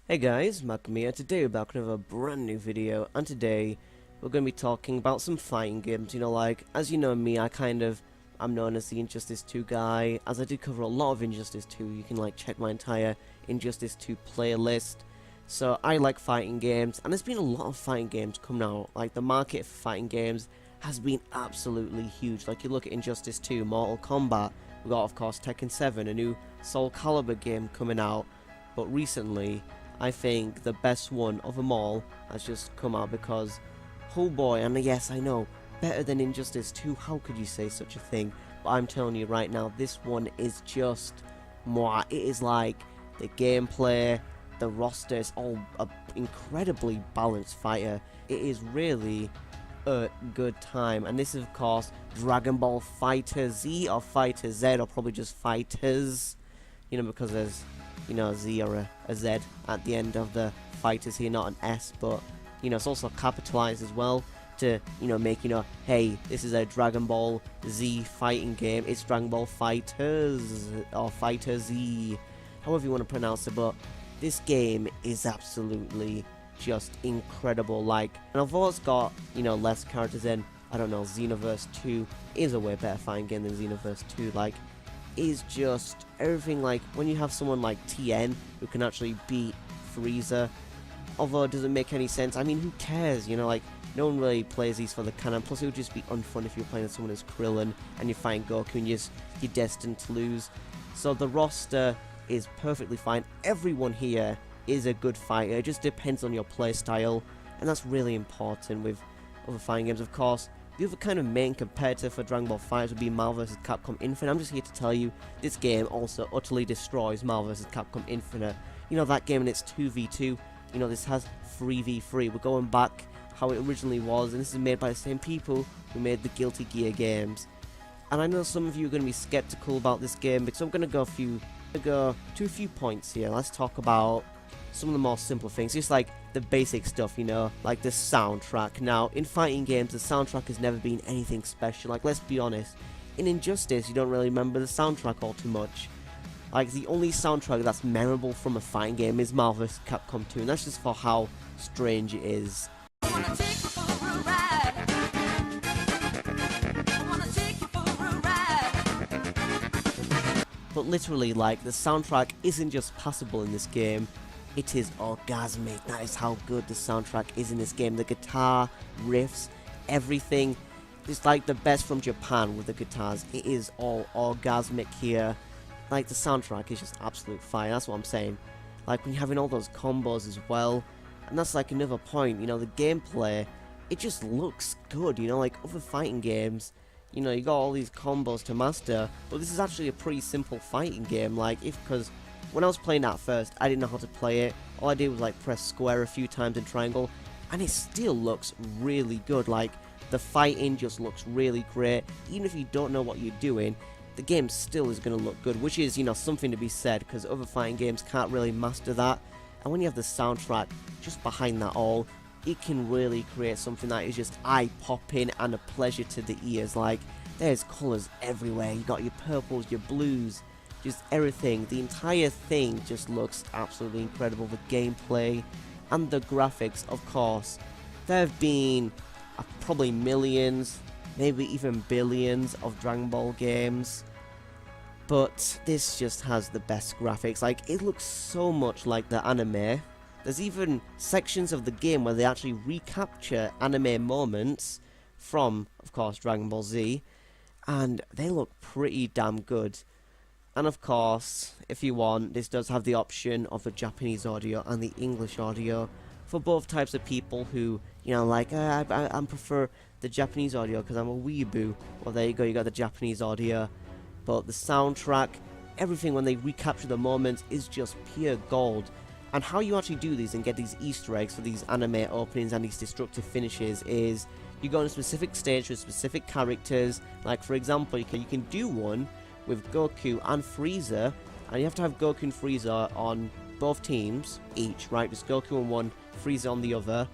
Hey guys, Magma here. Today we're back with a brand new video, and today we're going to be talking about some fighting games. Like, as you know me, I'm known as the Injustice 2 guy, as I did cover a lot of Injustice 2. You can check my entire Injustice 2 playlist. So I like fighting games, and there's been a lot of fighting games coming out. The market for fighting games has been absolutely huge. You look at Injustice 2, Mortal Kombat, we got of course Tekken 7, a new Soul Calibur game coming out, but recently I think the best one of them all has just come out because, oh boy, and yes, I know, better than Injustice 2, how could you say such a thing? But I'm telling you right now, this one is just moi. It is like the gameplay, the roster is all a incredibly balanced fighter. It is really a good time, and this is of course Dragon Ball FighterZ or FighterZ, or probably just FighterZ, because there's a Z or a Z at the end of the fighters here, not an S, but it's also capitalized as well to make hey, this is a Dragon Ball Z fighting game. It's Dragon Ball FighterZ or FighterZ, however you want to pronounce it. But this game is absolutely just incredible. And although it's got less characters in, I don't know, Xenoverse 2 is a way better fighting game than Xenoverse 2. Is just everything. When you have someone like TN who can actually beat Frieza, although it doesn't make any sense. I mean, who cares? No one really plays these for the canon. Plus, it would just be unfun if you're playing with someone as Krillin and you find Goku and you're destined to lose. So the roster is perfectly fine. Everyone here is a good fighter. It just depends on your playstyle, and that's really important with other fighting games. Of course, the other kind of main competitor for Dragon Ball FighterZ would be Marvel vs. Capcom Infinite. I'm just here to tell you, this game also utterly destroys Marvel vs. Capcom Infinite. That game and it's 2v2. This has 3v3. We're going back how it originally was, and this is made by the same people who made the Guilty Gear games. And I know some of you are going to be skeptical about this game, because I'm going to go to a few points here. Let's talk about some of the more simple things, just the basic stuff, like the soundtrack. Now, in fighting games, the soundtrack has never been anything special. Let's be honest, in Injustice, you don't really remember the soundtrack all too much. The only soundtrack that's memorable from a fighting game is Marvel vs. Capcom 2, and that's just for how strange it is. But literally, the soundtrack isn't just passable in this game, it is orgasmic. That is how good the soundtrack is in this game. The guitar, riffs, everything. It's the best from Japan with the guitars. It is all orgasmic here. The soundtrack is just absolute fire. That's what I'm saying. When you're having all those combos as well. And that's another point. The gameplay, it just looks good. Other fighting games, you got all these combos to master. But this is actually a pretty simple fighting game. Because when I was playing that first, I didn't know how to play it. All I did was press square a few times and triangle, and it still looks really good. The fighting just looks really great. Even if you don't know what you're doing, the game still is going to look good, which is, something to be said, because other fighting games can't really master that. And when you have the soundtrack just behind that all, it can really create something that is just eye-popping and a pleasure to the ears. There's colours everywhere. You got your purples, your blues, just everything. The entire thing just looks absolutely incredible. The gameplay and the graphics, of course. There have been probably millions, maybe even billions of Dragon Ball games, but this just has the best graphics. It looks so much like the anime. There's even sections of the game where they actually recapture anime moments from, of course, Dragon Ball Z, and they look pretty damn good. And of course, if you want, this does have the option of the Japanese audio and the English audio for both types of people who, I prefer the Japanese audio because I'm a weeaboo. Well, there you go, you got the Japanese audio. But the soundtrack, everything when they recapture the moments is just pure gold. And how you actually do these and get these Easter eggs for these anime openings and these destructive finishes is you go on a specific stage with specific characters. For example, you can do one with Goku and Frieza, and you have to have Goku and Frieza on both teams each, right? Just Goku on one, Frieza on the other,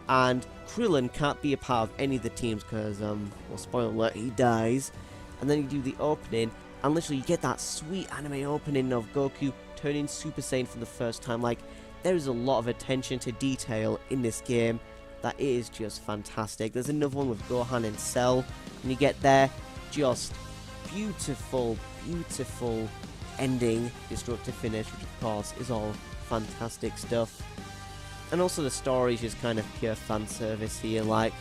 and Krillin can't be a part of any of the teams because, well, spoiler alert, he dies. And then you do the opening, and literally you get that sweet anime opening of Goku turning Super Saiyan for the first time. there is a lot of attention to detail in this game that is just fantastic. There's another one with Gohan and Cell. When you get there, just beautiful, beautiful ending, destructive finish, which of course is all fantastic stuff. And also the story is just kind of pure fan service here. Like,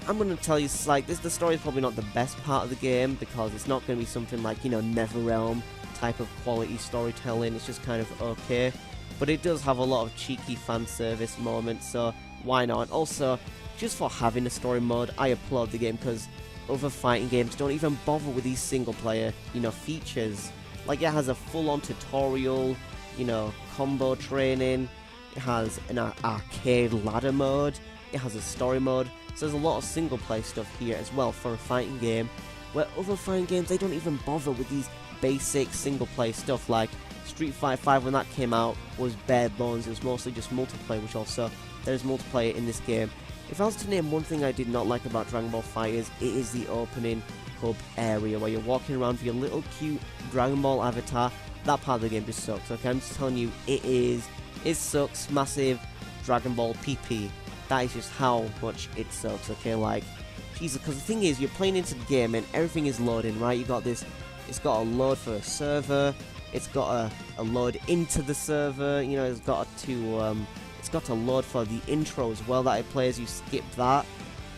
I'm gonna tell you, it's like the story is probably not the best part of the game because it's not gonna be something like, you know, NetherRealm type of quality storytelling. It's just kind of okay, but it does have a lot of cheeky fan service moments, so why not? Also, just for having a story mode, I applaud the game, because other fighting games don't even bother with these single player, you know, features. Like, it has a full-on tutorial, you know, combo training, it has an arcade ladder mode, it has a story mode, so there's a lot of single player stuff here as well for a fighting game, where other fighting games, they don't even bother with these basic single player stuff. Like Street Fighter 5, when that came out, was bare bones. It was mostly just multiplayer, which also there's multiplayer in this game. If I was to name one thing I did not like about Dragon Ball FighterZ, it is the opening hub area where you're walking around with your little cute Dragon Ball avatar. That part of the game just sucks, okay? I'm just telling you, it sucks massive Dragon Ball PP. That is just how much it sucks, okay? Like, Jesus, because the thing is, you're playing into the game and everything is loading, right? You got this, it's got a load for a server, it's got a load into the server, you know, it's got to load for the intro as well that it plays. You skip that,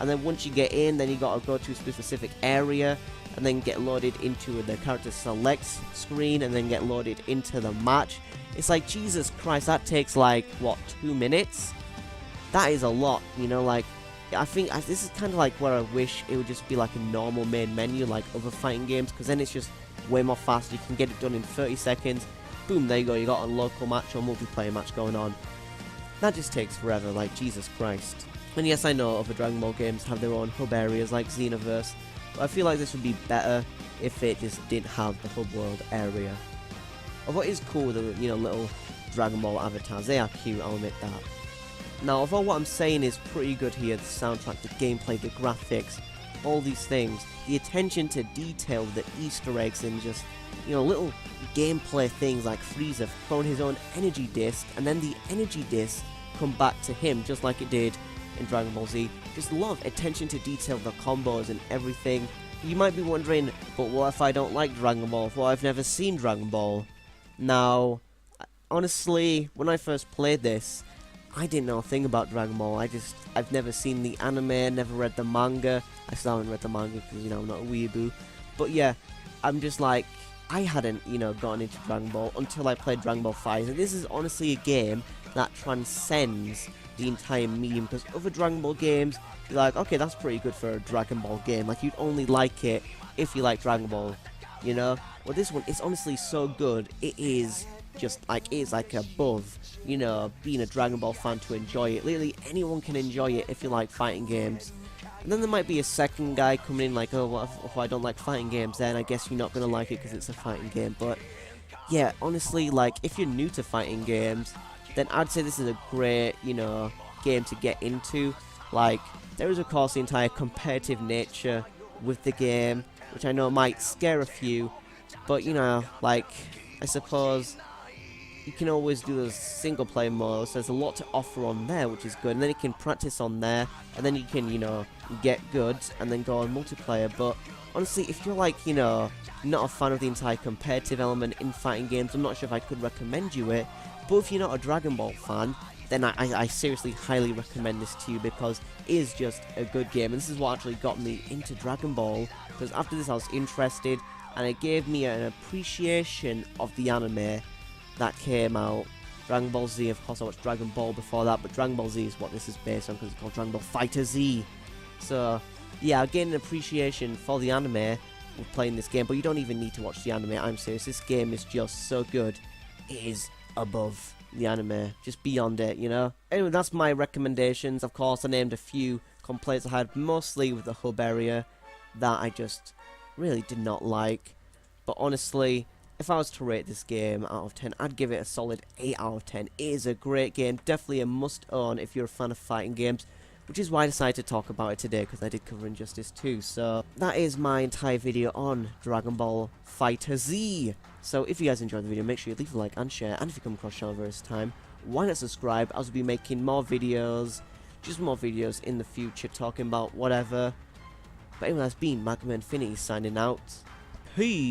and then once you get in, then you got to go to a specific area and then get loaded into the character select screen and then get loaded into the match. It's like, Jesus Christ, that takes like, what, 2 minutes? That is a lot, you know. Like, I think this is kind of like where I wish it would just be like a normal main menu like other fighting games, because then it's just way more fast. You can get it done in 30 seconds. Boom, there you go, you got a local match or multiplayer match going on. That just takes forever, like, Jesus Christ. And yes, I know other Dragon Ball games have their own hub areas like Xenoverse, but I feel like this would be better if it just didn't have the hub world area. Although it is cool with the, you know, little Dragon Ball avatars, they are cute, I'll admit that. Now, although what I'm saying is pretty good here, the soundtrack, the gameplay, the graphics, all these things, the attention to detail, the Easter eggs, and just, you know, little gameplay things like Friedrick throwing his own energy disc, and then the energy disc come back to him, just like it did in Dragon Ball Z. Just a lot of attention to detail, the combos and everything. You might be wondering, but what if I don't like Dragon Ball? Well, I've never seen Dragon Ball. Now, honestly, when I first played this, I didn't know a thing about Dragon Ball. I've never seen the anime, never read the manga. I still haven't read the manga because, you know, I'm not a weeaboo. But yeah, I'm just like, I hadn't, you know, gotten into Dragon Ball until I played Dragon Ball FighterZ. And this is honestly a game that transcends the entire medium, because other Dragon Ball games, you're like, okay, that's pretty good for a Dragon Ball game. Like, you'd only like it if you like Dragon Ball, you know? Well, this one, it's honestly so good, it is just like, it's like above, you know, being a Dragon Ball fan to enjoy it. Literally, anyone can enjoy it if you like fighting games. And then there might be a second guy coming in like, oh, what if I don't like fighting games? Then I guess you're not going to like it because it's a fighting game. But yeah, honestly, like, if you're new to fighting games, then I'd say this is a great, you know, game to get into. Like, there is of course the entire competitive nature with the game, which I know might scare a few, but, you know, like, I suppose you can always do those single player modes. There's a lot to offer on there, which is good, and then you can practice on there, and then you can, you know, get good and then go on multiplayer. But honestly, if you're like, you know, not a fan of the entire competitive element in fighting games, I'm not sure if I could recommend you it. But if you're not a Dragon Ball fan, then I seriously highly recommend this to you, because it is just a good game. And this is what actually got me into Dragon Ball, because after this I was interested, and it gave me an appreciation of the anime that came out. Dragon Ball Z, of course I watched Dragon Ball before that, but Dragon Ball Z is what this is based on, because it's called Dragon Ball FighterZ. So yeah, I gained an appreciation for the anime with playing this game, but you don't even need to watch the anime, I'm serious. This game is just so good. It is above the anime, just beyond it, you know? Anyway, that's my recommendations. Of course, I named a few complaints I had, mostly with the hub area, that I just really did not like. But honestly, if I was to rate this game out of 10, I'd give it a solid 8 out of 10. It is a great game, definitely a must-own if you're a fan of fighting games, which is why I decided to talk about it today, because I did cover Injustice 2. So that is my entire video on Dragon Ball FighterZ. So if you guys enjoyed the video, make sure you leave a like and share, and if you come across the channel for the first time, why not subscribe, as we'll be making more videos, just more videos in the future, talking about whatever. But anyway, that's been Magma Infinity signing out. Peace.